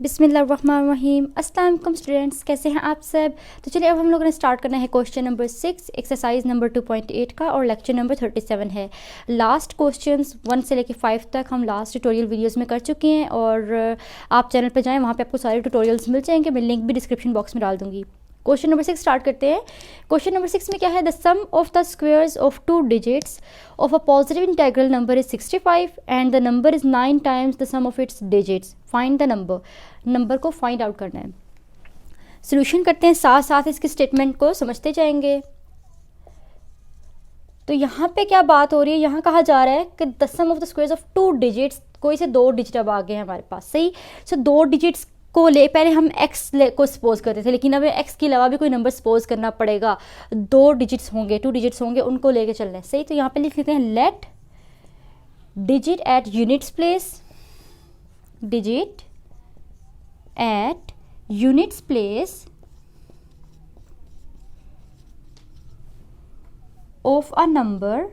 बिस्मिल्लाहिर्रहमानिर्रहीम। अस्सलाम वालेकुम स्टूडेंट्स, कैसे हैं आप सब। तो चलिए अब हम लोगों ने स्टार्ट करना है क्वेश्चन नंबर 6 एक्सरसाइज नंबर 2.8 का, और लेक्चर नंबर 37 है। लास्ट क्वेश्चंस 1 से लेकर 5 तक हम लास्ट ट्यूटोरियल वीडियोस में कर चुके हैं, और आप चैनल पर जाएँ, वहाँ पे आपको सारे ट्यूटोरियल्स मिल जाएंगे। मैं लिंक भी डिस्क्रिप्शन बॉक्स में डाल दूँगी। क्वेश्चन नंबर 6 स्टार्ट करते हैं। क्वेश्चन नंबर 6 में क्या है, the sum of the squares of 2 digits of a positive integral number is 65 and the number is 9 times the sum of its digits. Find the number को find out करना है। Solution करते हैं, साथ साथ इसके स्टेटमेंट को समझते जाएंगे। तो यहाँ पे क्या बात हो रही है, यहाँ कहा जा रहा है कि the sum of the squares of 2 digits, कोई से 2 डिजिट अब आ गए हैं हमारे पास, सही। सो 2 डिजिट्स को ले, पहले हम एक्स को सपोज करते थे, लेकिन हमें एक्स के अलावा भी कोई नंबर सपोज करना पड़ेगा। 2 डिजिट्स होंगे, 2 डिजिट्स होंगे, उनको लेके चलना है, सही। तो यहाँ पे लिख लेते हैं let digit at units place, digit at units place of a number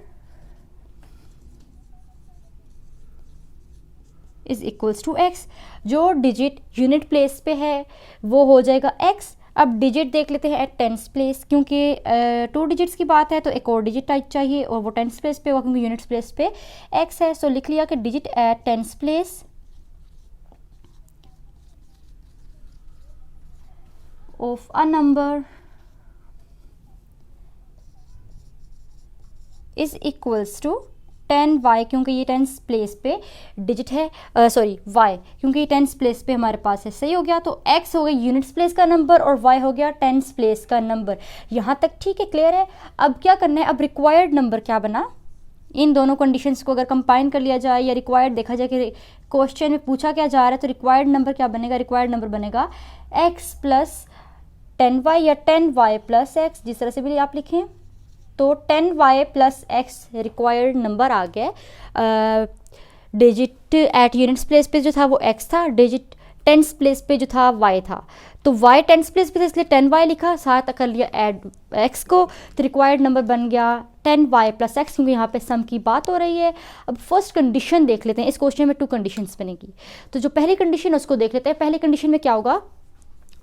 is equals to X. जो डिजिट यूनिट प्लेस पे है वो हो जाएगा एक्स। अब डिजिट देख लेते हैं एट टेंस प्लेस, क्योंकि 2 डिजिट्स की बात है तो एक और डिजिट टाइप चाहिए, और वो टेंस प्लेस पे होगा क्योंकि यूनिट्स प्लेस पे एक्स है। सो लिख लिया कि digit at tens place of a number is equals to 10y, क्योंकि ये टेंस प्लेस पे डिजिट है, सॉरी y, क्योंकि ये टेंस प्लेस पे हमारे पास है, सही हो गया। तो x हो गया यूनिट्स प्लेस का नंबर और y हो गया टेंस प्लेस का नंबर। यहाँ तक ठीक है, क्लियर है। अब क्या करना है, अब रिक्वायर्ड नंबर क्या बना, इन दोनों कंडीशंस को अगर कंबाइन कर लिया जाए या रिक्वायर्ड देखा जाए कि क्वेश्चन में पूछा क्या जा रहा है, तो रिक्वायर्ड नंबर क्या बनेगा, रिक्वायर्ड नंबर बनेगा x प्लस 10y या 10y प्लस x, जिस तरह से भी आप लिखें। तो 10y plus X required number आ गया। डिजिट एट यूनिट्स प्लेस पे जो था वो x था, डिजिट टेंस प्लेस पे जो था y था। तो y टेंस प्लेस पे था इसलिए 10y लिखा, साथ कर लिया ऐड x को, तो रिक्वायर्ड नंबर बन गया 10y प्लस एक्स, क्योंकि यहाँ पे सम की बात हो रही है। अब फर्स्ट कंडीशन देख लेते हैं, इस क्वेश्चन में 2 कंडीशंस बनेगी। तो जो पहली कंडीशन है उसको देख लेते हैं। पहली कंडीशन में क्या होगा,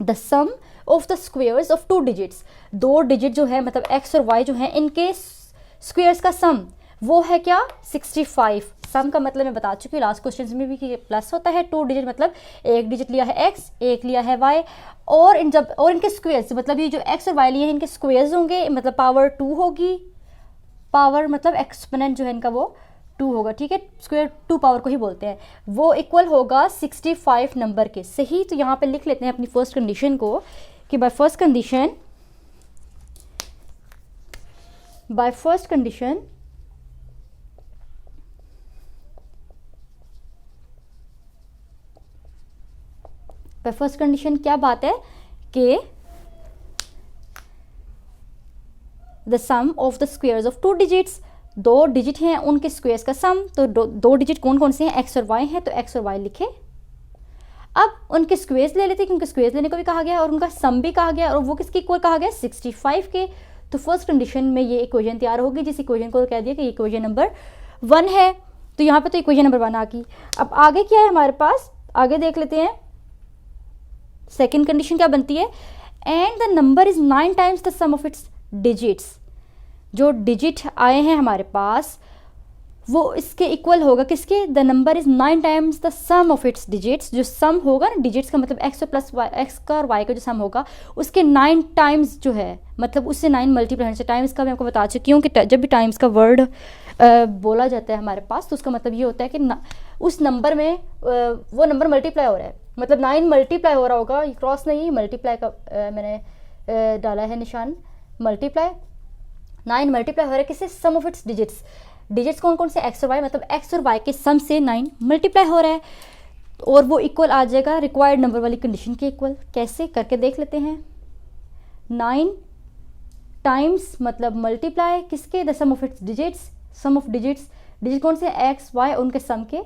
the sum of the squares of 2 digits, 2 digit जो है मतलब x और y जो है, इनके स्क्वेयर्स का सम वो है क्या, 65। सम का मतलब मैं बता चुकी हूँ लास्ट क्वेश्चन में भी कि प्लस होता है। 2 डिजिट मतलब एक डिजिट लिया है x, एक लिया है y, और इनके स्क्वेयर्स मतलब ये जो x और y लिए हैं इनके स्क्वेयर्स होंगे, मतलब पावर 2 होगी। पावर मतलब एक्सपोनेंट जो है इनका वो 2 होगा, ठीक है। स्क्वायर 2 पावर को ही बोलते हैं। वो इक्वल होगा 65 नंबर के, सही। तो यहाँ पे लिख लेते हैं अपनी फर्स्ट कंडीशन को कि बाय फर्स्ट कंडीशन क्या बात है कि the sum of the squares of 2 digits, 2 digit हैं उनके स्क्वेयर्स का सम। तो 2 डिजिट कौन कौन से हैं, x और y हैं, तो x और y लिखे। अब उनके स्क्वेयर्स ले लेते हैं, क्योंकि स्क्वेयर्स लेने को भी कहा गया और उनका सम भी कहा गया, और वो किसके इक्वल कहा गया, 65 के। तो फर्स्ट कंडीशन में ये इक्वेशन तैयार होगी, जिस इक्वेशन को कह दिया कि इक्वेशन नंबर 1 है। तो यहाँ पे तो इक्वेशन नंबर 1 आ गई। अब आगे क्या है हमारे पास, आगे देख लेते हैं। सेकेंड कंडीशन क्या बनती है, and the number is 9 times the sum of its digits. जो डिजिट आए हैं हमारे पास वो इसके इक्वल होगा, किसके, the number is 9 times the sum of its digits. जो सम होगा ना डिजिट्स का मतलब x प्लस y, x का और y का जो सम होगा उसके 9 टाइम्स जो है, मतलब उससे 9 मल्टीप्लाई होने से। टाइम्स का मैं आपको बता चुकी हूँ कि जब भी टाइम्स का वर्ड बोला जाता है हमारे पास, तो उसका मतलब ये होता है कि उस नंबर में वो नंबर मल्टीप्लाई हो रहा है, मतलब 9 मल्टीप्लाई हो रहा होगा। ये क्रॉस नहीं, मल्टीप्लाई का मैंने डाला है निशान, मल्टीप्लाई 9 मल्टीप्लाई हो रहा है किससे, सम ऑफ इट्स डिजिट्स। डिजिट्स कौन कौन से, x और y, मतलब x और y के सम से 9 मल्टीप्लाई हो रहा है, और वो इक्वल आ जाएगा रिक्वायर्ड नंबर वाली कंडीशन के इक्वल। कैसे करके देख लेते हैं। 9 टाइम्स मतलब मल्टीप्लाई किसके, the sum of its digits, sum of digits, digit कौन से, x y, उनके सम के।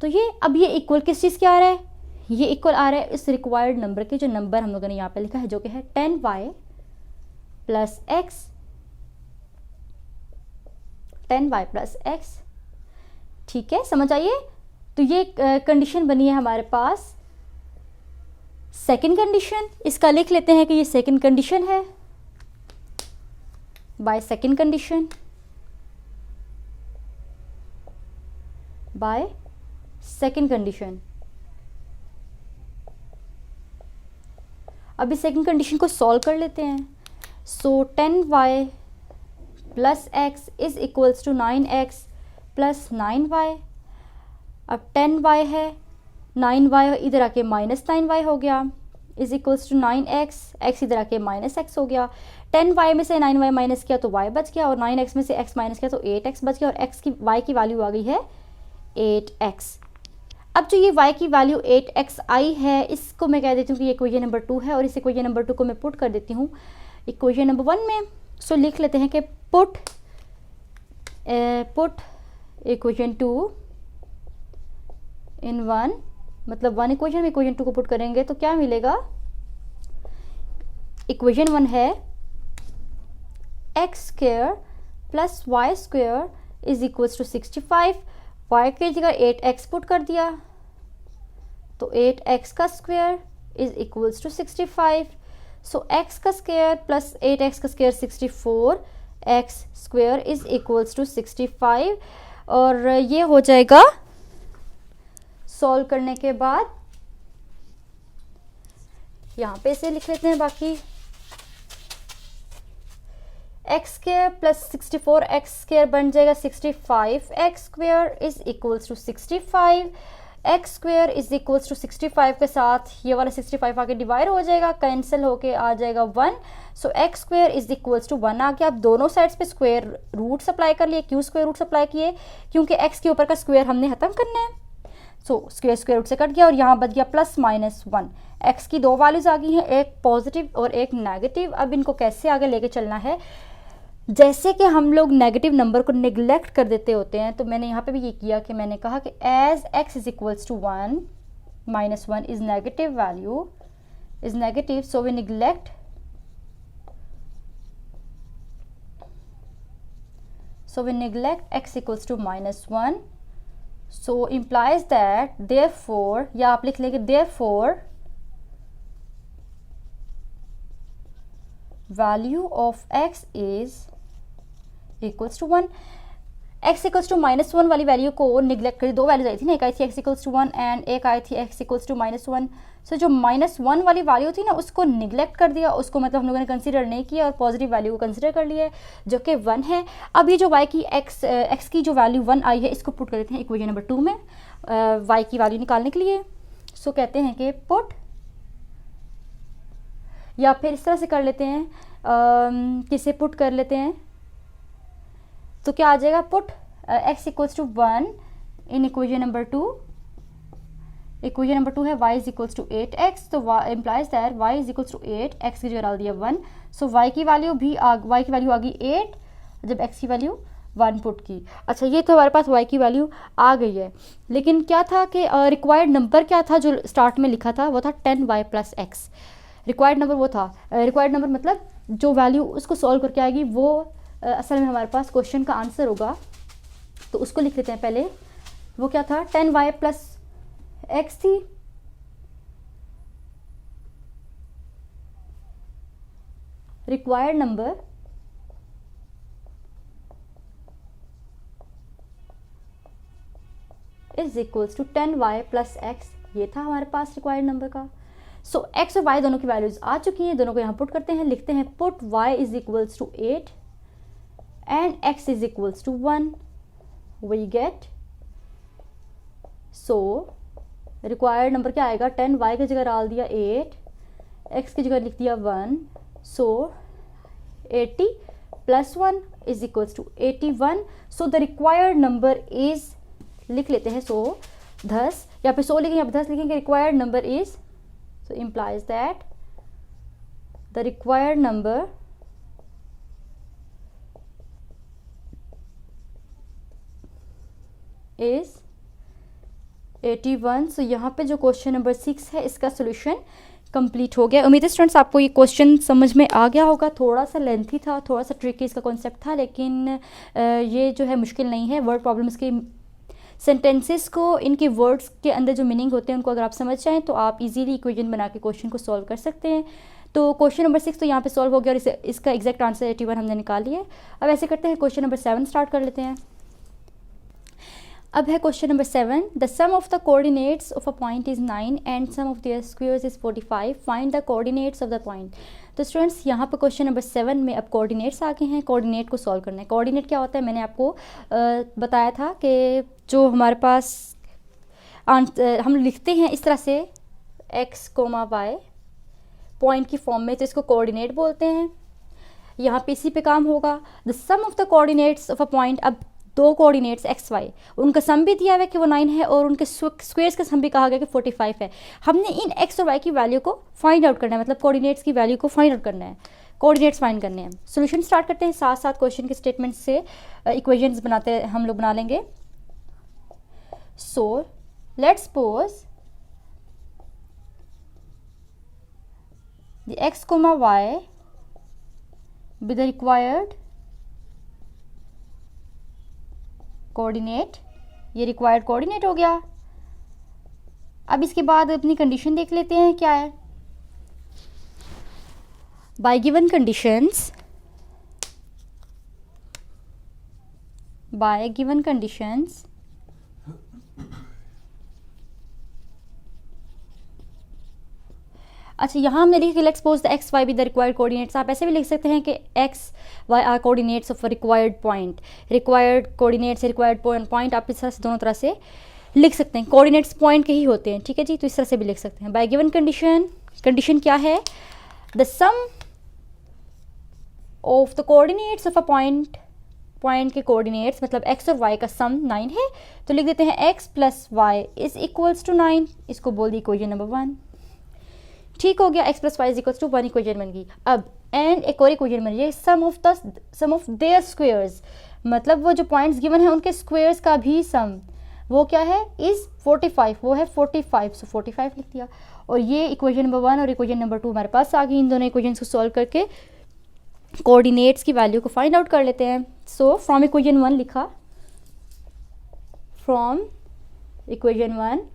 तो ये अब ये इक्वल किस चीज़ के आ रहा है, ये इक्वल आ रहा है इस रिक्वायर्ड नंबर के, जो नंबर हम लोगों ने यहाँ पे लिखा है, जो कि है 10y plus x, 10y plus x, ठीक है, समझ आइए। तो ये कंडीशन बनी है हमारे पास सेकंड कंडीशन, इसका लिख लेते हैं कि ये सेकंड कंडीशन है, by second condition, by second condition. अभी सेकंड कंडीशन को सॉल्व कर लेते हैं। So 10y plus X is equals to 9x plus 9y। अब 10y है, 9y इधर आके माइनस 9y हो गया, is equals to 9x, x इधर आके माइनस x हो गया। 10y में से 9y माइनस किया तो y बच गया, और 9x में से x माइनस किया तो 8x बच गया, और x की y की वैल्यू आ गई है 8x। अब जो ये y की वैल्यू 8x आई है, इसको मैं कह देती हूँ कि ये इक्वेशन नंबर 2 है, और इस इक्वेशन नंबर 2 को मैं पुट कर देती हूँ इक्वेशन नंबर 1 में। सो लिख लेते हैं कि पुट इक्वेशन 2 इन 1, मतलब 1 इक्वेशन में इक्वेशन 2 को पुट करेंगे तो क्या मिलेगा। इक्वेशन 1 है X square plus Y square is equals to 65। y की जगह 8x पुट कर दिया तो 8x का square is equals to 65। So x का स्क्वायर प्लस 8x का square 64, x square is equals to 65, और ये हो जाएगा सॉल्व करने के बाद। यहाँ पे इसे लिख लेते हैं बाकी, X square plus 64 X square बन जाएगा 65, X square is equals to 65, X square is equals to 65 के साथ ये वाला 65 आके डिवाइड हो जाएगा, कैंसिल होके आ जाएगा 1। So x square is equals to 1 आ गया। आप दोनों साइड्स पे स्क्वायर रूट अप्लाई कर लिए, क्यों स्क्वायर रूट अप्लाई किए, क्योंकि एक्स के ऊपर का स्क्वायर हमने खत्म करना है। सो स्क्वायर रूट से कट गया और यहाँ बच गया प्लस माइनस 1। एक्स की दो वैल्यूज आ गई हैं, एक पॉजिटिव और एक नेगेटिव। अब इनको कैसे आगे लेके चलना है, जैसे कि हम लोग नेगेटिव नंबर को निगलेक्ट कर देते होते हैं, तो मैंने यहाँ पे भी ये किया कि मैंने कहा कि as X is equals to 1 minus 1 is negative value is negative, so we neglect x equals to minus 1, so implies that therefore, या आप लिख लेंगे therefore value of x is equals to 1। x equals to minus 1 वाली value को neglect कर, दो values आई थी ना, एक आई थी x equals to 1 एंड एक आई थी x equals to minus 1। सो जो माइनस 1 वाली वैल्यू थी ना उसको निगलेक्ट कर दिया, उसको मतलब हम लोगों ने कंसीडर नहीं किया और पॉजिटिव वैल्यू को कंसीडर कर लिया जो कि 1 है। अब ये जो y की x की जो वैल्यू 1 आई है इसको पुट कर देते हैं इक्वेशन नंबर 2 में y की वैल्यू निकालने के लिए। सो कहते हैं कि पुट, या फिर इस तरह से कर लेते हैं, किसे पुट कर लेते हैं तो क्या आ जाएगा, put x equals to 1 in equation number 2। Equation number 2 है y is equals to 8x, तो implies that y is equals to 8, x की जगह डाल दिया 1। सो y की वैल्यू आ गई 8 जब x की वैल्यू 1 पुट की। अच्छा, ये तो हमारे पास y की वैल्यू आ गई है, लेकिन क्या था कि रिक्वायर्ड नंबर क्या था जो स्टार्ट में लिखा था, वो था 10y plus X. Required number वो था, रिक्वायर्ड नंबर मतलब जो वैल्यू उसको सॉल्व करके आएगी वो असल में हमारे पास क्वेश्चन का आंसर होगा। तो उसको लिख लेते हैं पहले, वो क्या था, 10y प्लस एक्स थी, required number is equals to 10y plus X, ये था हमारे पास रिक्वायर्ड नंबर का। सो एक्स और वाई दोनों की वैल्यूज आ चुकी हैं, दोनों को यहाँ पुट करते हैं, लिखते हैं put y is equals to 8 and x is equals to 1, we get. So required number क्या आएगा, 10y की जगह डाल दिया 8, x की जगह लिख दिया 1, so 80 plus 1 is equals to 81। So the required number is, लिख लेते हैं 100 10, या फिर 100 लिखेंगे या 10 लिखेंगे, required number is, so implies that the required number is 81। सो यहाँ पे जो क्वेश्चन नंबर 6 है इसका सोल्यूशन कंप्लीट हो गया। उम्मीद है स्टूडेंट्स आपको ये क्वेश्चन समझ में आ गया होगा। थोड़ा सा लेंथी था, थोड़ा सा ट्रिकी इसका कॉन्सेप्ट था, लेकिन ये जो है मुश्किल नहीं है। वर्ड प्रॉब्लम्स की सेंटेंसेस को, इनके वर्ड्स के अंदर जो मीनिंग होते हैं उनको अगर आप समझ जाएं तो आप इजीली इक्वेशन बना के क्वेश्चन को सॉल्व कर सकते हैं। तो क्वेश्चन नंबर 6 तो यहाँ पे सॉल्व हो गया और इसका एग्जैक्ट आंसर 81 हमने निकाल लिया है। अब ऐसे करते हैं क्वेश्चन नंबर 7 स्टार्ट कर लेते हैं। अब है question number 7, the sum of the coordinates of a point is 9 and sum of their squares is 45, find the coordinates of the point. तो स्टूडेंट्स यहाँ पर क्वेश्चन नंबर 7 में अब कोऑर्डिनेट्स आ गए हैं, कोऑर्डिनेट को सॉल्व करना है। कोऑर्डिनेट क्या होता है, मैंने आपको बताया था कि जो हमारे पास हम लिखते हैं इस तरह से x, y पॉइंट की फॉर्म में, तो इसको कोऑर्डिनेट बोलते हैं। यहाँ पे इसी पे काम होगा। The sum of the coordinates of a point, अब दो कोऑर्डिनेट्स x, y, उनका सम भी दिया हुआ है कि वो 9 है और उनके स्क्वायर्स का सम भी कहा गया कि 45 है। हमने इन x और y की वैल्यू को फाइंड आउट करना है, मतलब कोऑर्डिनेट्स की वैल्यू को फाइंड आउट करना है, कोऑर्डिनेट्स फाइंड करने हैं। सोल्यूशन स्टार्ट करते हैं, साथ साथ क्वेश्चन के स्टेटमेंट से इक्वेशंस बनाते हम लोग बना लेंगे। So let's suppose the x, y with the required coordinate, ये required coordinate हो गया। अब इसके बाद अपनी कंडीशन देख लेते हैं क्या है। by given conditions, अच्छा यहाँ हमने लिखा let's suppose the X Y with the required coordinates. आप ऐसे भी लिख सकते हैं कि X Y are coordinates of a required point. Required coordinates, required point आप इस तरह से दोनों तरह से लिख सकते हैं। कोऑर्डिनेट्स पॉइंट के ही होते हैं, ठीक है जी, तो इस तरह से भी लिख सकते हैं। बाय गिवन कंडीशन क्या है, the sum of the coordinates of a point के कोऑर्डिनेट्स मतलब एक्स और वाई का सम 9 है, तो लिख देते हैं X plus Y is equals to 9। इसको बोल दी इक्वेशन नंबर 1। ठीक हो गया, x plus Y is equals to 1 equation बन गई। अब एंड एक और इक्वेशन बन रही है, सम ऑफ देयर स्क्वायर्स, मतलब वो जो पॉइंट्स गिवन है उनके स्क्वायर्स का भी सम, वो क्या है, इज 45, वो है 45, सो 45 लिख दिया। और ये इक्वेशन नंबर 1 और इक्वेशन नंबर 2 हमारे पास आ गई। इन दोनों इक्वेशन को सॉल्व करके कोऑर्डिनेट्स की वैल्यू को फाइंड आउट कर लेते हैं। सो फ्रॉम इक्वेशन 1 लिखा, फ्रॉम इक्वेशन 1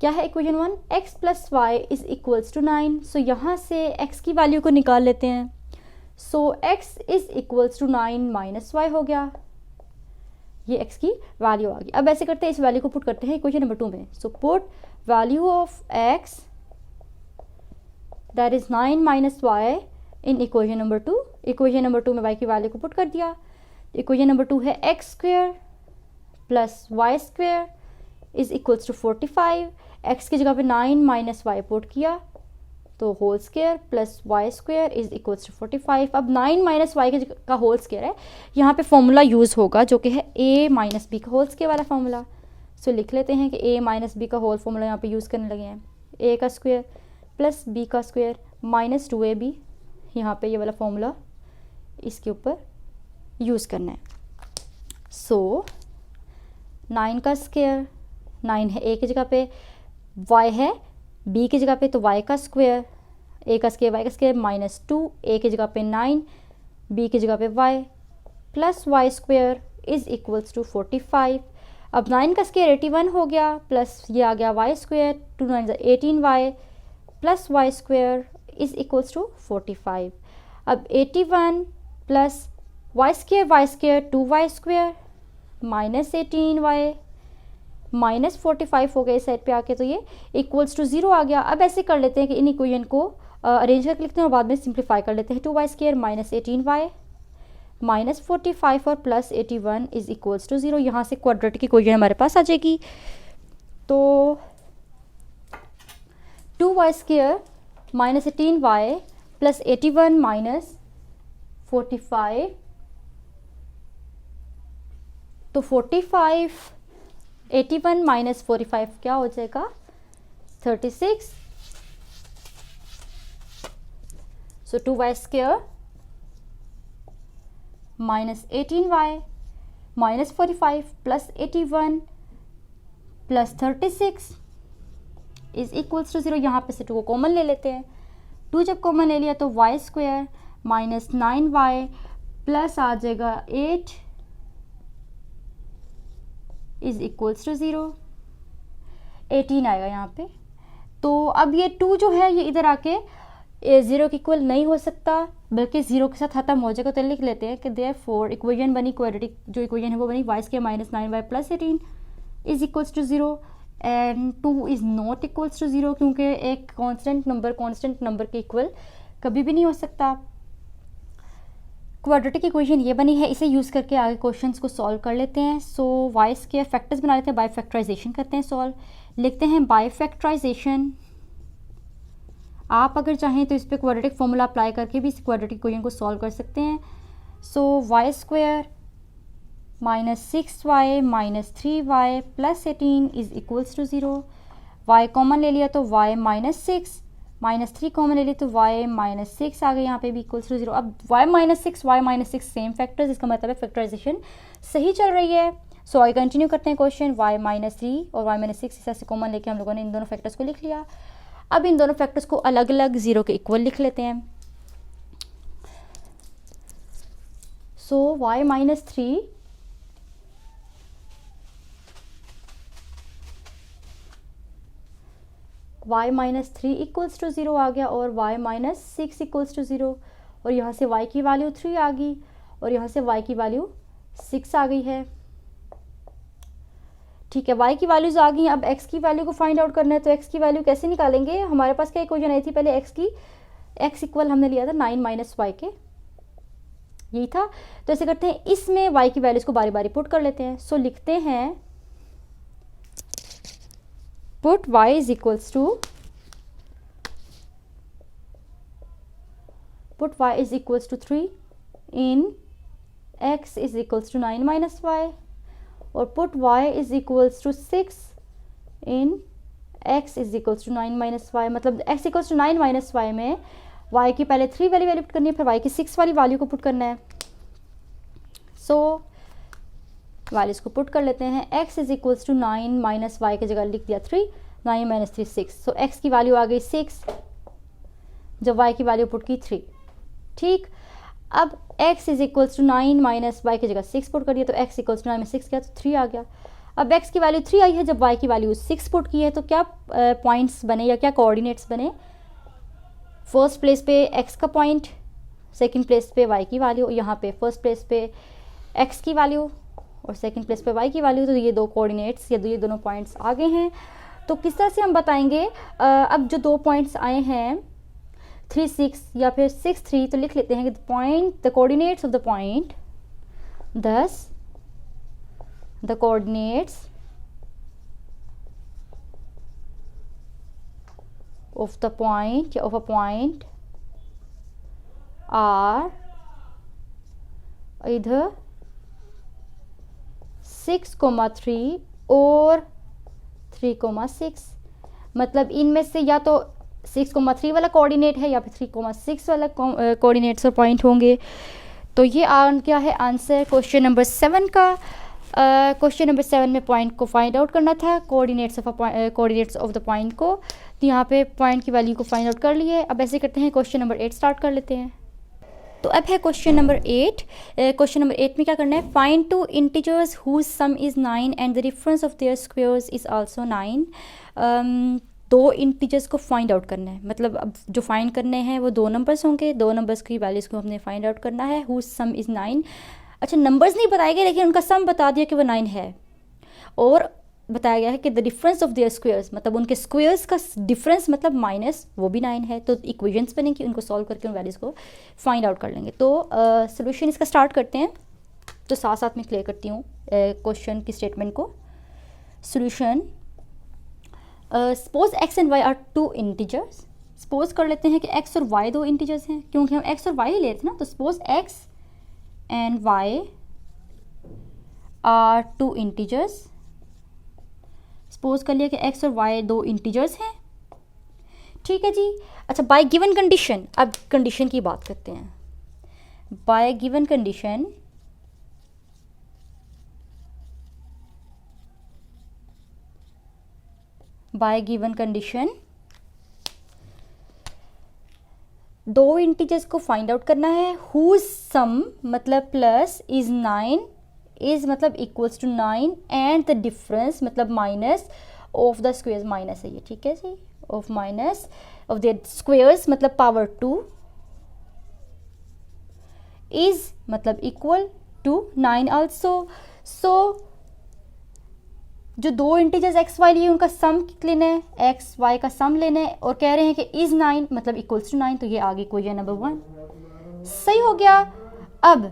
क्या है, equation 1 x plus Y is equals to 9। So यहाँ से x की वैल्यू को निकाल लेते हैं। So x is equals to 9 minus Y हो गया, ये x की वैल्यू आ गई। अब ऐसे करते हैं, इस वैल्यू को पुट करते हैं इक्वेशन नंबर 2 में। So put value of x that is 9 minus Y in equation number 2। Equation number 2 में y की वैल्यू को पुट कर दिया। इक्वेशन नंबर 2 है x square plus Y square is equals to 45। x की जगह पे 9 माइनस वाई पुट किया तो whole square plus Y square is equals to 45। अब 9 माइनस वाई का होल स्क्वायर है, यहाँ पे फॉर्मूला यूज़ होगा जो कि है a माइनस बी का होल स्क्वायर वाला फॉर्मूला। सो लिख लेते हैं कि a माइनस बी का होल फॉर्मूला यहाँ पे यूज़ करने लगे हैं। a का स्क्वायर प्लस b का स्क्वायर माइनस 2ab, यहाँ पे ये वाला फॉर्मूला इसके ऊपर यूज़ करना है। सो 9 का स्क्वायर, 9 है a की जगह पे, y है b की जगह पे, तो y का स्क्वायर, a का स्क्वायर y का स्क्वायर माइनस 2, a की जगह पे 9, b की जगह पे y plus y square is equals to 45। अब 9 का स्क्वायर 81 हो गया, प्लस ये आ गया y square, 2 9 18y plus y square is equals to 45। अब 81 plus y square 2y square minus 18y minus 45 हो गया इस साइड पे आके, तो ये इक्वल्स टू 0 आ गया। अब ऐसे कर लेते हैं कि इन इक्वेशन को अरेंज करके लिखते हैं और बाद में सिंप्लीफाई कर लेते हैं। 2y square minus 18y minus 45 और प्लस 81 इज इक्वल्स टू 0। यहाँ से क्वाड्रेटिक इक्वेशन हमारे पास आ जाएगी। तो 2y square minus 18y plus 81 minus 45, तो 45 81 माइनस 45 क्या हो जाएगा, 36। So 2y square minus 18y minus 45 plus 81 plus 36 is equals to 0। यहाँ पे से 2 को कॉमन ले लेते हैं। 2 जब कॉमन ले लिया तो y square minus 9y plus आ जाएगा 8 इज इक्वल्स टू 0, 18 आएगा यहाँ पे। तो अब ये 2 जो है ये इधर आके 0 के इक्वल नहीं हो सकता, बल्कि 0 के साथ खत्म हो जाएगा। तो लिख लेते हैं कि देयरफॉर इक्वेशन बनी, क्वाड्रेटिक जो इक्वेशन है वो बनी y² minus 9y plus 18 is equals to 0 and 2 is not equals to 0, क्योंकि एक कांस्टेंट नंबर के इक्वल कभी भी नहीं हो सकता। क्वाड्रेटिक इक्वेशन ये बनी है, इसे यूज़ करके आगे क्वेश्चंस को सॉल्व कर लेते हैं। सो y² फैक्टर्स बना लेते हैं, बाय फैक्टराइजेशन करते हैं सॉल्व। लिखते हैं बाय फैक्टराइजेशन। आप अगर चाहें तो इस पर क्वाड्रेटिक फॉर्मूला अप्लाई करके भी इस क्वाड्रेटिक इक्वेशन को सॉल्व कर सकते हैं। So y² minus 6y minus 3y plus 18 is equals to 0। y common ले लिया तो y माइनस 6 माइनस 3 कॉमन ले लिया तो y माइनस 6 आ गए, यहाँ पे भी इक्वल्स टू 0। अब y माइनस 6 सेम फैक्टर्स, इसका मतलब है फैक्टराइजेशन सही चल रही है। सो आगे कंटिन्यू करते हैं क्वेश्चन। y माइनस 3 और y माइनस 6 इस से कॉमन लेके हम लोगों ने इन दोनों फैक्टर्स को लिख लिया। अब इन दोनों फैक्टर्स को अलग अलग 0 के इक्वल लिख लेते हैं। So y minus 3 y minus 3 equals to 0 आ गया और y माइनस 6 इक्वल्स टू 0, और यहाँ से y की वैल्यू 3 आ गई और यहाँ से y की वैल्यू 6 आ गई है। ठीक है, y की वैल्यूज आ गई। अब x की वैल्यू को फाइंड आउट करना है, तो x की वैल्यू कैसे निकालेंगे? हमारे पास क्या इक्वेशन आई थी पहले x की, x इक्वल हमने लिया था 9 माइनस y के, यही था। तो ऐसे करते हैं, इसमें y की वैल्यूज को बारी बारी पुट कर लेते हैं। सो लिखते हैं put y is equals to put 3 in x is equals to 9 minus y, और put y is equals to 6 in x is equals to 9 minus y। मतलब x equals to 9 minus y में y की पहले 3 वाली value put करनी है, फिर y की 6 वाली वैल्यू को पुट करना है। सो वैल्यूज को पुट कर लेते हैं। x is equals to 9 minus y की जगह लिख दिया 3, 9 माइनस 3 6। सो x की वैल्यू आ गई 6, जब y की वैल्यू पुट की 3। ठीक, अब x is equals to 9 minus y की जगह 6 पुट कर दिया, तो x इक्वल्स टू 9 में 6 किया तो 3 आ गया। अब x की वैल्यू 3 आई है, जब y की वैल्यू 6 पुट की है, तो क्या पॉइंट्स बने या क्या कोऑर्डिनेट्स बने? फर्स्ट प्लेस पे x का पॉइंट, सेकंड प्लेस पे y की वैल्यू, यहाँ पे फर्स्ट प्लेस पे x की वैल्यू और सेकंड प्लेस पे y की वैल्यू। तो ये दो कोऑर्डिनेट्स या ये दोनों पॉइंट्स आ गए हैं। तो किस तरह से हम बताएंगे? अब जो दो पॉइंट्स आए हैं 3 6 या फिर 6 3, तो लिख लेते हैं कि the coordinates of the point, thus the coordinates of the point of a point are either 6,3 और 3,6। मतलब इनमें से या तो 6,3 वाला कोऑर्डिनेट है या फिर 3,6 वाला कोऑर्डिनेट्स और पॉइंट होंगे। तो ये क्या है आंसर क्वेश्चन नंबर 7 का। क्वेश्चन नंबर 7 में पॉइंट को फाइंड आउट करना था, कोऑर्डिनेट्स ऑफ द पॉइंट को। तो यहाँ पे पॉइंट की वैल्यू को फाइंड आउट कर लिए। अब ऐसे करते हैं, क्वेश्चन नंबर 8 स्टार्ट कर लेते हैं। तो अब है क्वेश्चन नंबर 8। क्वेश्चन नंबर 8 में क्या करना है? Find two integers whose sum is 9 and the difference of their squares is also 9। दो इंटीजर्स को फाइंड आउट करना है, मतलब अब जो फाइंड करने हैं वो दो नंबर्स होंगे, दो नंबर्स की वैल्यूज़ को हमने फाइंड आउट करना है। Whose sum is 9। अच्छा, नंबर्स नहीं बताए गए, लेकिन उनका सम बता दिया कि वो 9 है, और बताया गया है कि the difference of their squares, मतलब उनके स्क्वेयर्स का डिफरेंस मतलब माइनस, वो भी 9 है। तो इक्वेशंस बनेंगी, उनको सॉल्व करके उन वैल्यूज़ को फाइंड आउट कर लेंगे। तो सोल्यूशन इसका स्टार्ट करते हैं। तो साथ साथ में क्लियर करती हूँ क्वेश्चन की स्टेटमेंट को। Solution, suppose x and y are two integers. Suppose कर लेते हैं कि x और y दो इंटीजर्स हैं, क्योंकि हम x और y ही ले रहे थे ना। तो suppose x and y are two integers. Suppose कर लिया कि x और y दो इंटीजर्स हैं। ठीक है जी। अच्छा, बाय गिवन कंडीशन, अब कंडीशन की बात करते हैं। By given condition, by given condition दो इंटीजर्स को फाइंड आउट करना है। हुज सम मतलब प्लस इज 9 इज मतलब equals to 9 and the difference मतलब minus of the squares, minus है ये, ठीक है जी, of minus of the squares मतलब पावर 2 इज मतलब इक्वल टू 9 आल्सो। सो जो दो इंटीजर्स एक्स वाई लिए उनका सम लेना है, एक्स वाई का सम लेना है, और कह रहे हैं कि इज 9 मतलब इक्वल्स टू 9, तो ये आ गई इक्वेशन नंबर 1, सही हो गया। अब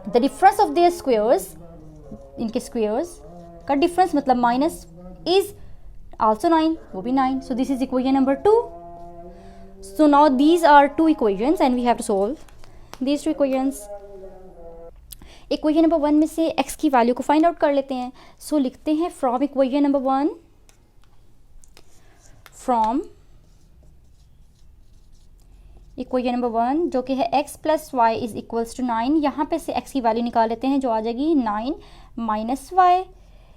the difference of their squares, इनके स्क्वेयर्स का डिफरेंस मतलब माइनस इज आल्सो 9, वो भी 9, so this is equation number 2। So now these are two equations and we have to solve these two equations. Equation number 1 में से x की value को find out कर लेते हैं। सो लिखते हैं from equation number 1, from equation number 1 जो कि है x plus Y is equals to 9, यहाँ पे से x की वैल्यू निकाल लेते हैं जो आ जाएगी 9 माइनस वाई,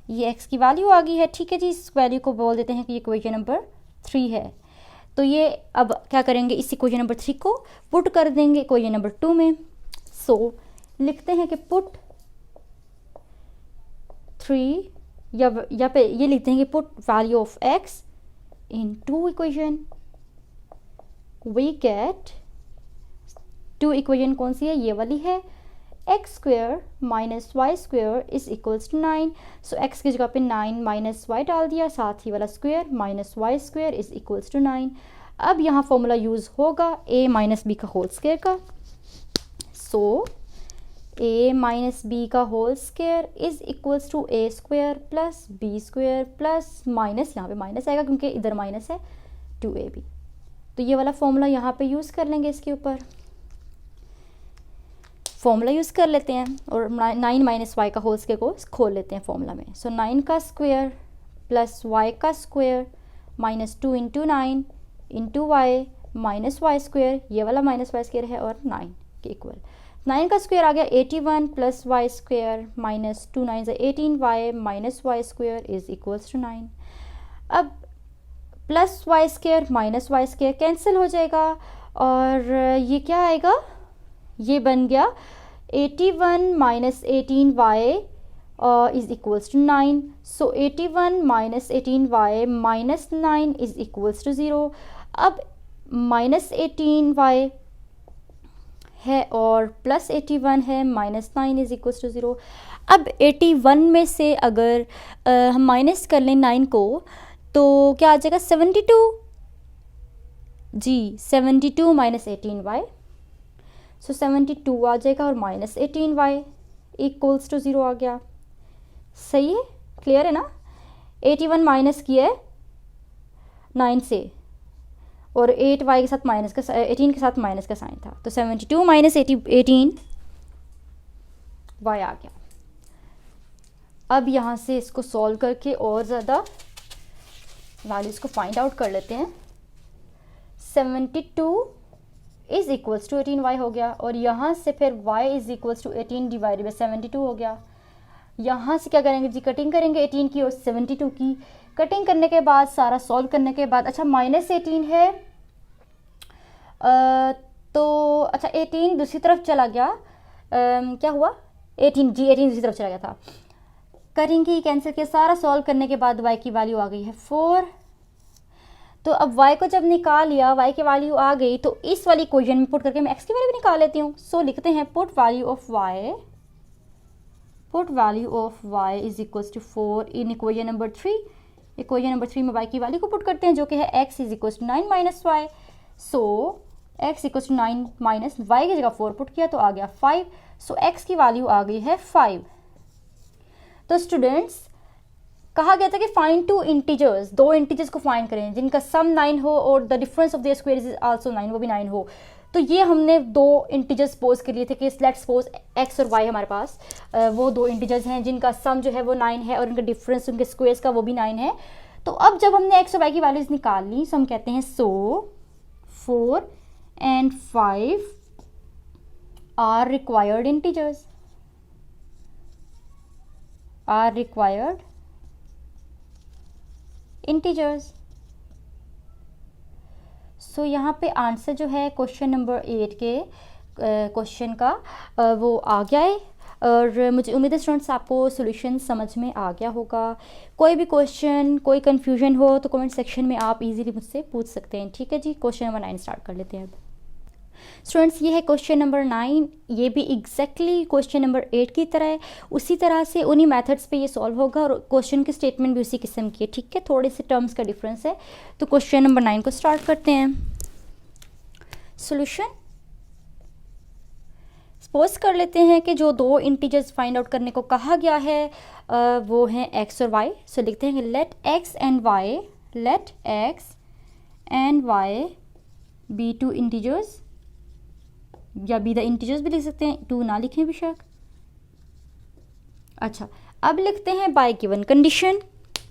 ये x की वैल्यू आ गई है, ठीक है जी। इस वैल्यू को बोल देते हैं कि इक्वेशन नंबर 3 है। तो ये अब क्या करेंगे, इस इक्वेशन नंबर 3 को पुट कर देंगे इक्वेशन नंबर 2 में। सो लिखते हैं कि पुट 3 या पे ये लिखते हैं कि put value of x in 2 equation, we get 2 equation कौन सी है, ये वाली है, x square minus y square is equals to 9। So x की जगह पे 9 माइनस वाई डाल दिया, साथ ही वाला square minus y square is equals to 9। अब यहाँ फॉर्मूला यूज होगा a माइनस बी का होल स्क्वेयर का। सो a माइनस बी का whole square is equals to a square plus b square plus minus, यहाँ पे माइनस आएगा क्योंकि इधर माइनस है, 2ab। तो ये वाला फॉर्मूला यहाँ पे यूज़ कर लेंगे, इसके ऊपर फॉर्मूला यूज़ कर लेते हैं और 9 माइनस वाई का होल स्क्वेयर को खोल लेते हैं फॉर्मूला में। सो 9 का स्क्वेयर प्लस वाई का square minus 2 into 9 into y minus y square, ये वाला माइनस वाई स्क्वेयर है और 9 के इक्वल। 9 का स्क्वेयर आ गया 81 प्लस वाई स्क्वेयर माइनस 2 9 से 18 y minus y square is equals to 9। अब plus y square minus y square cancel हो जाएगा और ये क्या आएगा, ये बन गया 81 minus 18 y is equals to 9। So 81 minus 18 y minus 9 is equals to 0। अब माइनस 18 वाई है और प्लस 81 है, माइनस 9 इज इक्वल्स टू 0। अब 81 में से अगर हम माइनस कर लें 9 को तो क्या आ जाएगा 72 जी, 72 माइनस 18 वाई, सो 72 आ जाएगा और माइनस 18 वाई इक्वल्स टू 0 आ गया, सही है, क्लियर है ना। 81 माइनस किया है 9 से और 8 वाई के साथ माइनस का 18 के साथ माइनस का साइन था, तो 72 माइनस 18 वाई आ गया। अब यहाँ से इसको सॉल्व करके और ज़्यादा वैल्यूज़ को फाइंड आउट कर लेते हैं। 72 इज इक्वल्स टू 18 वाई हो गया और यहाँ से फिर y is equals to 18 divided by 72 हो गया। यहाँ से क्या करेंगे जी, कटिंग करेंगे 18 की और 72 की। कटिंग करने के बाद सारा सॉल्व करने के बाद, अच्छा माइनस 18 है तो अच्छा 18 दूसरी तरफ चला गया, क्या हुआ 18 जी 18 दूसरी तरफ चला गया था। करेंगे कैंसिल के, सारा सॉल्व करने के बाद y की वैल्यू आ गई है 4। तो अब y को जब निकाल लिया, y की वैल्यू आ गई तो इस वाली इक्वेशन में पुट करके मैं x की वैल्यू भी निकाल लेती हूँ। सो लिखते हैं put value of y is equals to 4 in equation number 3। Equation number 3 में y की वैल्यू को पुट करते हैं जो कि है x is equals to 9 minus y. So x equals to 9 minus y की जगह 4 पुट किया तो आ गया 5। सो x की वैल्यू आ गई है 5। तो स्टूडेंट्स कहा गया था कि फाइंड टू इंटीजर्स, दो इंटीजर्स को फाइंड करें जिनका सम 9 हो और the difference of their squares is also 9, वो भी 9 हो। तो ये हमने दो इंटीजर्स सपोज कर लिए थे कि लेट्स सपोज x और y हमारे पास वो दो इंटीजर्स हैं जिनका सम जो है वो 9 है और उनका डिफरेंस उनके स्क्वायर्स का वो भी 9 है। तो अब जब हमने x और y की वैल्यूज निकाल ली, सो हम कहते हैं सो 4 and 5 are required integers, are required integers। सो यहाँ पे आंसर जो है क्वेश्चन नंबर 8 के क्वेश्चन का वो आ गया है। और मुझे उम्मीद है स्टूडेंट्स आपको सॉल्यूशन समझ में आ गया होगा। कोई भी क्वेश्चन, कोई कन्फ्यूजन हो तो कमेंट सेक्शन में आप इजीली मुझसे पूछ सकते हैं। ठीक है जी, क्वेश्चन नंबर 9 स्टार्ट कर लेते हैं अब। स्टूडेंट्स ये है क्वेश्चन नंबर 9। ये भी एग्जैक्टली क्वेश्चन नंबर 8 की तरह है, उसी तरह से उन्हीं मेथड्स पे ये सॉल्व होगा और क्वेश्चन की स्टेटमेंट भी उसी किस्म की है। ठीक है, थोड़े से टर्म्स का डिफरेंस है। तो क्वेश्चन नंबर 9 को स्टार्ट करते हैं। सॉल्यूशन सपोज कर लेते हैं कि जो दो इंटीजर्स फाइंड आउट करने को कहा गया है वो हैं x और y। सो लिखते हैं let x and y be two integers, या बी द इंटीजर्स भी लिख सकते हैं, टू ना लिखें बेशक। अच्छा, अब लिखते हैं बाय गिवन कंडीशन,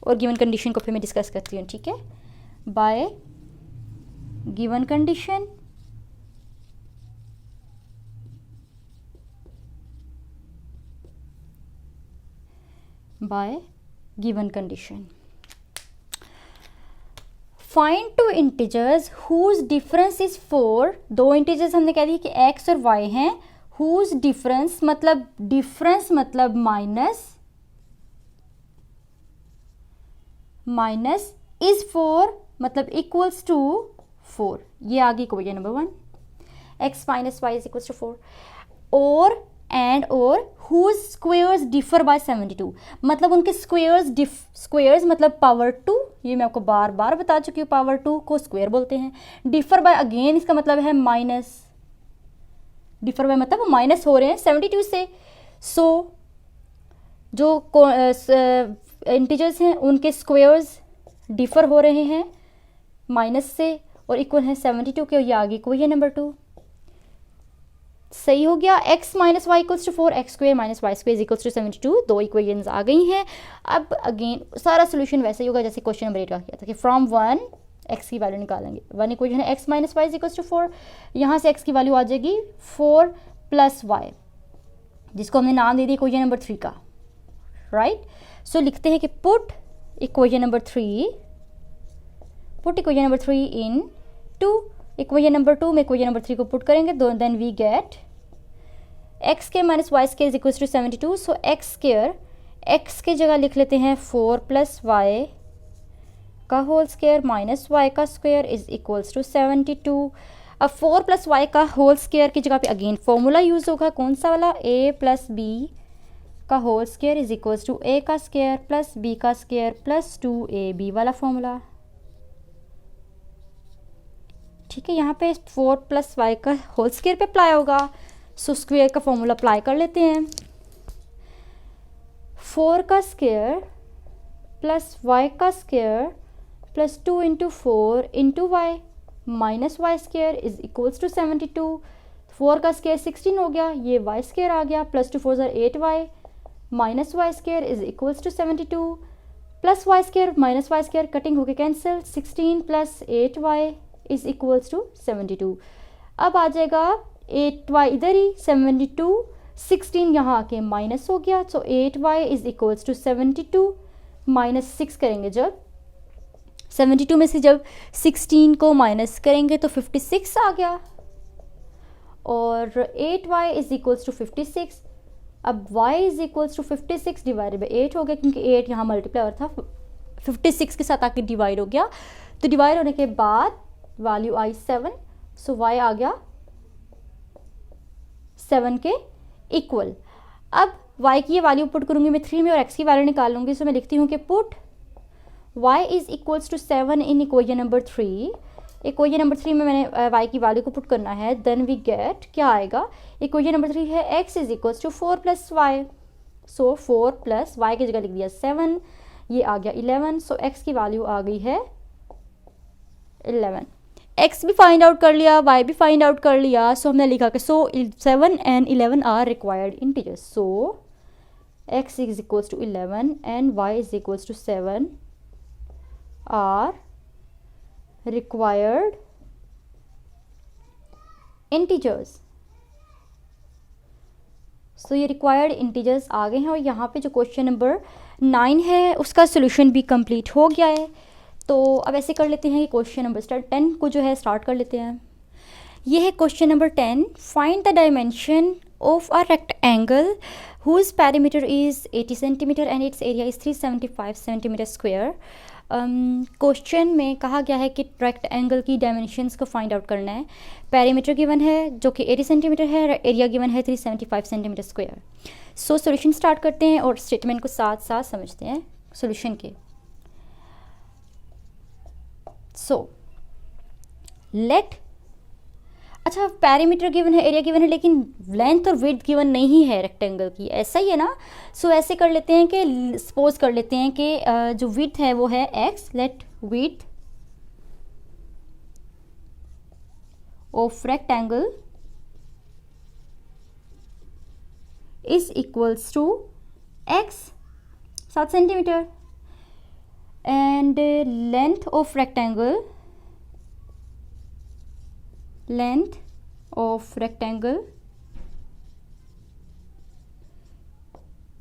और गिवन कंडीशन को फिर मैं डिस्कस करती हूँ। ठीक है, bye given condition by given condition find two integers whose difference is 4। दो इंटीजर्स हमने कह दी कि x और y हैं, whose difference मतलब माइनस is 4 मतलब इक्वल्स टू 4। ये आ गई equation number 1, x minus y is equals to 4। और whose squares differ by 72 मतलब उनके स्क्वेयर्स मतलब पावर 2, ये मैं आपको बार बार बता चुकी हूँ, पावर 2 को स्क्वायर बोलते हैं। डिफर बाय अगेन इसका मतलब है माइनस, डिफर बाय मतलब माइनस हो रहे हैं 72 से। सो जो इंटीजर्स हैं उनके स्क्वेयर्स डिफर हो रहे हैं माइनस से और इक्वल है 72 के, और ये आगे को ये नंबर 2 सही हो गया। x minus y equals to 4, x square minus y square equals to 72, दो इक्वेशंस आ गई हैं। अब अगेन सारा सोल्यूशन वैसे ही होगा जैसे क्वेश्चन नंबर 8 का किया था कि फ्रॉम 1 x की वैल्यू निकालेंगे। 1 इक्वेशन है x minus y equals to 4, यहाँ से x की वैल्यू आ जाएगी 4 प्लस वाई, जिसको हमने नाम दे दिया इक्वेशन नंबर 3 का, राइट। सो लिखते हैं कि put equation number 3 into equation number 2 में इक्वेशन नंबर 3 को पुट करेंगे, then we get x square minus Y square is equals to 72। So x square, x की जगह लिख लेते हैं 4 प्लस वाई का होल स्क्वायर माइनस वाई का स्क्वायर इज इक्वल्स टू 72। अब 4 प्लस वाई का होल स्क्वायर की जगह पे अगेन फॉर्मूला यूज होगा, कौन सा वाला, a प्लस बी का whole square is equals to a का स्क्वायर प्लस b का स्क्वायर प्लस 2ab वाला फॉर्मूला। ठीक है, यहाँ पे 4 प्लस वाई का होल स्क्वायर पे अप्लाई होगा, सो स्क्वायर का फॉर्मूला अप्लाई कर लेते हैं। 4 का स्क्वायर प्लस वाई का square plus 2 into 4 into y minus Y square is equals to 72। 4 का स्क्वायर 16 हो गया, ये वाई स्क्वायर आ गया, plus 2 4 8 Y minus Y square is equals to 72, plus Y square minus Y square cutting होके cancel, 16 plus 8 Y is equals to 72। अब आ जाएगा 8 Y इधर ही, 72 16 यहाँ आके माइनस हो गया, so 8 Y is equals to 72 minus 6 करेंगे जब 72 में से जब 16 को माइनस करेंगे तो 56 आ गया, और 8 वाई इज इक्वल्स टू 56। अब y is equals to 56 divided by 8 हो गया, क्योंकि 8 यहाँ मल्टीप्लाई था 56 के साथ आके डिवाइड हो गया, तो डिवाइड होने के बाद वैल्यू आई 7, सो y आ गया 7 के इक्वल। अब y की ये वैल्यू पुट करूंगी मैं 3 में और x की वैल्यू निकालूंगी, सो मैं लिखती हूँ कि put y is equals to 7 in equation number 3। Equation number 3 में मैंने y की वैल्यू को पुट करना है, देन वी गेट क्या आएगा, इक्वेशन नंबर 3 है x is equals to 4 plus y, so 4 plus y की जगह लिख दिया 7, ये आ गया 11, सो x की वैल्यू आ गई है 11। x भी फाइंड आउट कर लिया, y भी फाइंड आउट कर लिया, सो हमने लिखा कि so 7 and 11 are required integers, so x is equals to 11 and y is equals to 7 are required integers। So ये रिक्वायर्ड इंटीजर्स आ गए हैं, और यहाँ पे जो क्वेश्चन नंबर 9 है उसका सोल्यूशन भी कंप्लीट हो गया है। तो अब ऐसे कर लेते हैं कि क्वेश्चन नंबर 10 को जो है स्टार्ट कर लेते हैं। ये है question number 10, find the dimension of a rectangle whose perimeter is 80 centimeter and its area is 375 centimeter square. Question में कहा गया है कि रेक्टेंगल की डायमेंशंस को फाइंड आउट करना है. पेरीमीटर गिवन है जो कि 80 सेंटीमीटर है, एरिया गिवन है 375 centimetre square. So solution start करते हैं और स्टेटमेंट को साथ साथ समझते हैं सॉल्यूशन के. सो लेट, अच्छा पेरीमीटर गिवन है, एरिया गिवन है, लेकिन लेंथ और विड्थ गिवन नहीं है रेक्टेंगल की, ऐसा ही है ना. सो ऐसे कर लेते हैं कि सपोज कर लेते हैं कि जो विड्थ है वो है x. Let width of rectangle is equals to x 7 centimetre and length of rectangle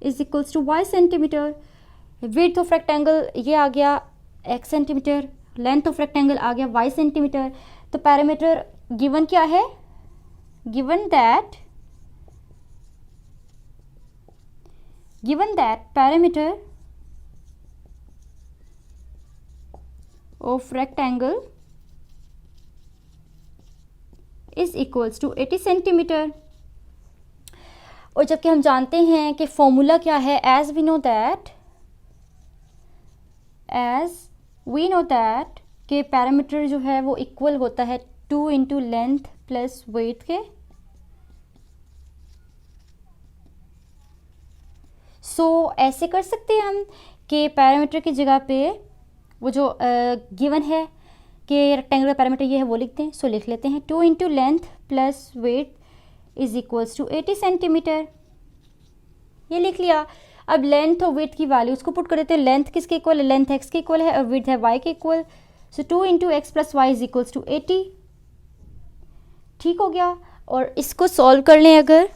is equals to y centimetre. width of rectangle ये आ गया x centimetre, length of rectangle आ गया y सेंटीमीटर. तो पैरामीटर गिवन क्या है? Given that parameter of rectangle is equals to 80 centimetre. और जबकि हम जानते हैं कि फॉर्मूला क्या है, एज वी नो दैट कि पैरामीटर जो है वो इक्वल होता है 2 इंटू लेंथ प्लस विड्थ के. सो ऐसे कर सकते हैं हम कि पैरामीटर की जगह पे वो जो गिवन है कि रेक्टेंगुलर पैरामीटर ये है वो लिखते हैं. सो लिख लेते हैं 2 into length plus width is equals to 80 centimetre. ये लिख लिया. अब लेंथ और विड्थ की वैल्यूज को पुट कर देते हैं. लेंथ किसके इक्वल है? लेंथ x के इक्वल है और विड्थ है y के equal. So 2 into x plus Y is equals to 80. ठीक हो गया. और इसको सॉल्व कर लें अगर,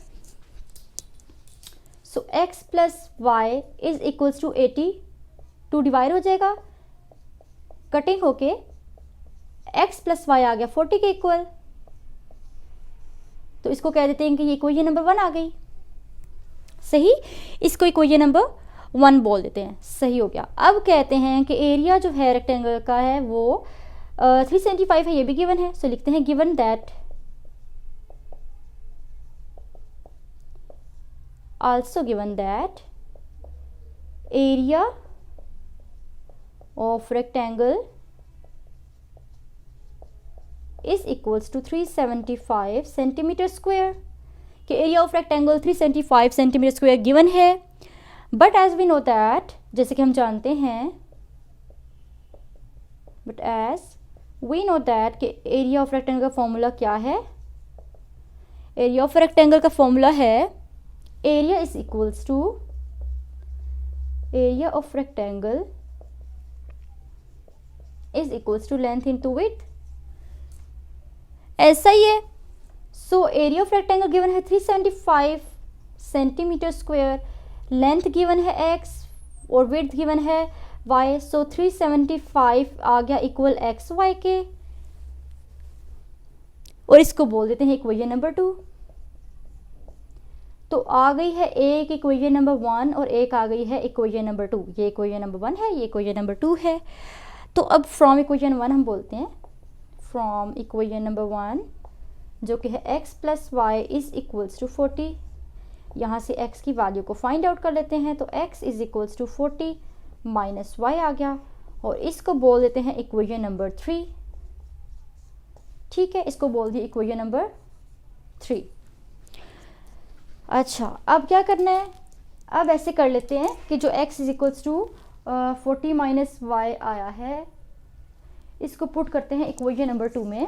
so x plus Y is equals to 80. 2 divide हो जाएगा, कटिंग होके x प्लस वाई आ गया 40 के इक्वल. तो इसको कह देते हैं कि ये इक्वेशन नंबर 1 आ गई. सही, इसको इक्वेशन नंबर 1 बोल देते हैं. सही हो गया. अब कहते हैं कि एरिया जो है रेक्टेंगल का है वो 375 है, ये भी गिवन है. सो लिखते हैं given that also given that area of rectangle is equals to 375 centimetre square. कि area of rectangle 375 centimetre square given है. But as we know that, जैसे कि हम जानते हैं, but as we know that कि एरिया ऑफ रेक्टेंगल का formula क्या है? एरिया ऑफ रेक्टेंगल का फॉर्मूला है area is equals to area of rectangle is equals to length into width. ऐसा ही है. So area of rectangle given है 375 centimetre square, length given है x और विड्थ गिवन है y. सो 375 आ गया इक्वल एक्स वाई के. और इसको बोल देते हैं इक्वेशन नंबर 2. तो आ गई है एक इक्वेशन नंबर 1 और एक आ गई है इक्वेशन नंबर 2. ये इक्वेशन नंबर 1 है, ये इक्वेशन नंबर 2 है. तो अब फ्रॉम इक्वेशन 1 हम बोलते हैं, फ्रॉम इक्वेशन नंबर 1 जो कि है x plus Y is equals to 40. यहाँ से x की वैल्यू को फाइंड आउट कर लेते हैं. तो x is equals to 40 minus Y आ गया और इसको बोल देते हैं इक्वेशन नंबर 3. ठीक है, इसको बोल दिया इक्वेशन नंबर 3. अच्छा, अब क्या करना है? अब ऐसे कर लेते हैं कि जो x is equals to 40 minus y आया है, इसको पुट करते हैं इक्वेशन नंबर 2 में.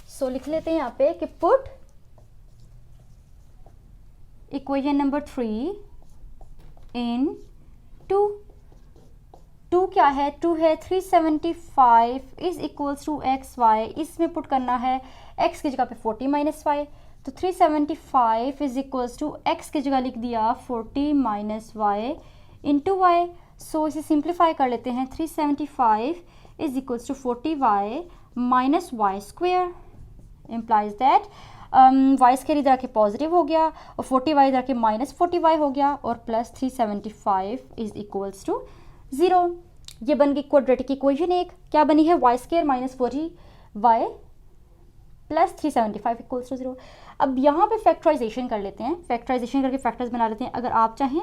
सो लिख लेते हैं यहाँ पे कि पुट इक्वेशन नंबर 3 इन 2. 2 क्या है? 2 है 375 is equals to x y. इसमें पुट करना है x की जगह पे 40 माइनस वाई. तो 375 इज इक्वल्स टू एक्स की जगह लिख दिया 40 minus y into y. So इसे सिंप्लीफाई कर लेते हैं. 375 is equals to 40y minus y square implies that y square इधर आके पॉजिटिव हो गया और 40y इधर आके माइनस 40y हो गया और प्लस 375 इज इक्वल्स टू 0। ये बन गई क्वाड्रेटिक इक्वेशन एक। क्या बनी है? Y square minus 40y plus 375 equals to 0। अब यहाँ पे फैक्टराइजेशन कर लेते हैं, फैक्टराइजेशन करके फैक्टर्स बना लेते हैं। अगर आप चाहें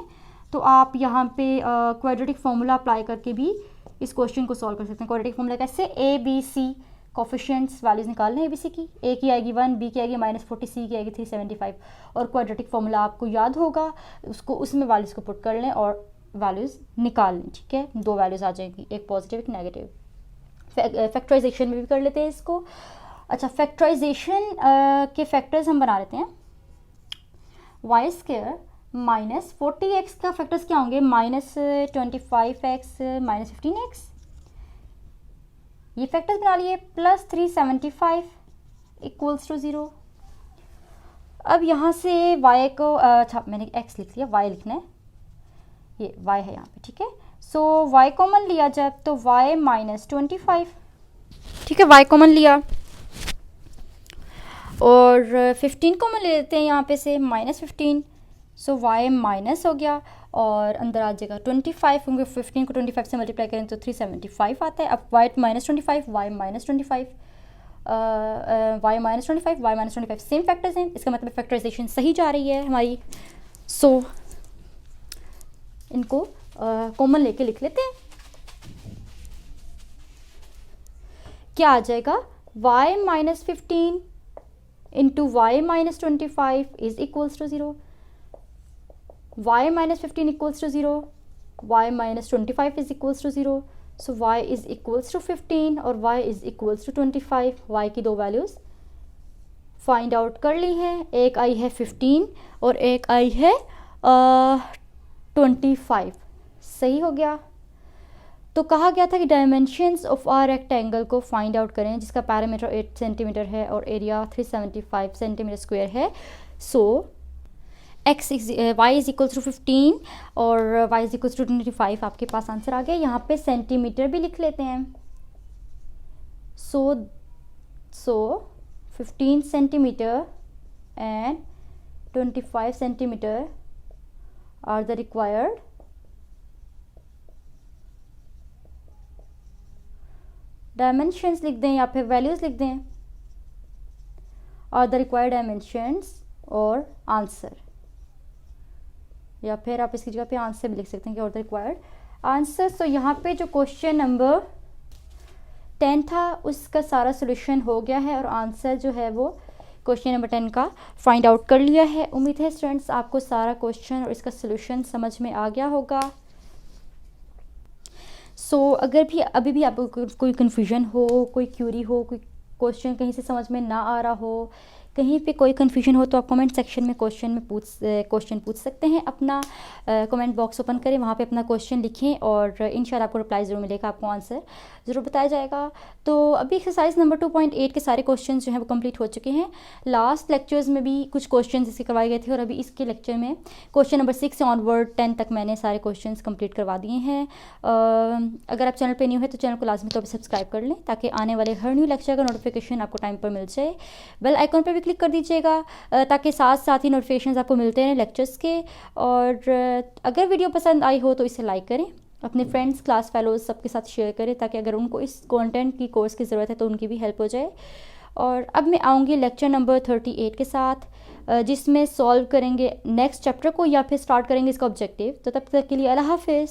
तो आप यहाँ पे क्वाड्रेटिक फार्मूला अप्लाई करके भी इस क्वेश्चन को सॉल्व कर सकते हैं। क्वाड्रेटिक फार्मूला कैसे? A B C coefficients values निकालने हैं ABC की। ए की आएगी 1, बी की आएगी -40, सी की आएगी 375 और क्वाड्रेटिक फार्मूला आपको याद होगा, उसको उसमें वैल्यूज को पुट कर लें और वैल्यूज निकाल लें। ठीक है, 2 वैल्यूज आ जाएंगी, एक पॉजिटिव एक नेगेटिव। फैक्टराइजेशन में भी कर लेते हैं इसको। अच्छा, फैक्टराइजेशन के फैक्टर्स हम बना लेते हैं। वाई स्क्वायर माइनस 40x का फैक्टर्स क्या होंगे? -25x -15x, ये फैक्टर्स बना लिए, प्लस 375 इक्वल्स टू 0। अब यहाँ से y को अच्छा मैंने x लिख लिया, y लिखना है, ये y है यहाँ पे। ठीक है, सो y कॉमन लिया जब तो y -25, ठीक है, y कॉमन लिया और 15 कॉमन ले लेते हैं यहाँ पे से -15, सो y माइनस हो गया और अंदर आ जाएगा 25, क्योंकि 15 को 25 से मल्टीप्लाई करें तो 375 आता है। अब y -25 y -25 y -25 same factors हैं, इसका मतलब फैक्टराइजेशन सही जा रही है हमारी। सो इनको कॉमन लेके लिख लेते हैं। क्या आ जाएगा? y -15 into y -25 is equals to 0। y -15 equals to 0, y -25 is equals to 0, so y is equals to 15 और y is equals to 25। y की 2 वैल्यूज़ फाइंड आउट कर ली है, एक आई है 15 और एक आई है 25। सही हो गया। तो कहा गया था कि डायमेंशंस ऑफ आर रेक्टेंगल को फाइंड आउट करें जिसका पैरामीटर 8 सेंटीमीटर है और एरिया 375 सेंटीमीटर स्क्वायर है। सो y इज इक्वल टू 15 और y इज इक्वल टू 25 आपके पास आंसर आ गया। यहाँ पे सेंटीमीटर भी लिख लेते हैं। So 15 centimetre and 25 centimetre are the required dimensions लिख दें या फिर वैल्यूज लिख दें, आर द रिक्वायर्ड डायमेंशंस और आंसर, या फिर आप इसकी जगह पे आंसर भी लिख सकते हैं कि और द रिक्वायर्ड आंसर। तो यहाँ पे जो क्वेश्चन नंबर 10 था उसका सारा सोल्यूशन हो गया है और आंसर जो है वो क्वेश्चन नंबर 10 का फाइंड आउट कर लिया है। उम्मीद है स्टूडेंट्स आपको सारा क्वेश्चन और इसका सोल्यूशन समझ में आ गया होगा। सो अगर भी अभी भी आपको कोई कन्फ्यूजन हो, कोई क्यूरी हो, कोई क्वेश्चन कहीं से समझ में ना आ रहा हो, कहीं पे कोई कन्फ्यूजन हो तो आप कमेंट सेक्शन में क्वेश्चन पूछ सकते हैं। अपना कमेंट बॉक्स ओपन करें, वहाँ पे अपना क्वेश्चन लिखें और इंशाल्लाह आपको रिप्लाई ज़रूर मिलेगा, आपको आंसर ज़रूर बताया जाएगा। तो अभी एक्सरसाइज नंबर 2.8 के सारे क्वेश्चन जो हैं वो कंप्लीट हो चुके हैं। लास्ट लेक्चर्स में भी कुछ क्वेश्चन इसके करवाए गए थे और अभी इसके लेक्चर में क्वेश्चन नंबर 6 से ऑनवर्ड 10 तक मैंने सारे क्वेश्चन कंप्लीट करवा दिए हैं। अगर आप चैनल पर न्यू है तो चैनल को लाजमी तौर पर सब्सक्राइब कर लें ताकि आने वाले हर न्यू लेक्चर का नोटिफिकेशन आपको टाइम पर मिल जाए। बेल आइकॉन पर भी क्लिक कर दीजिएगा ताकि साथ ही नोटिफिकेशंस आपको मिलते रहें लेक्चर्स के। और अगर वीडियो पसंद आई हो तो इसे लाइक करें, अपने फ्रेंड्स, क्लास फेलोज सबके साथ शेयर करें ताकि अगर उनको इस कंटेंट की कोर्स की ज़रूरत है तो उनकी भी हेल्प हो जाए। और अब मैं आऊँगी लेक्चर नंबर 38 के साथ जिसमें सॉल्व करेंगे नेक्स्ट चैप्टर को या फिर स्टार्ट करेंगे इसका ऑब्जेक्टिव। तो तब तक के लिए अल्लाह हाफिज़।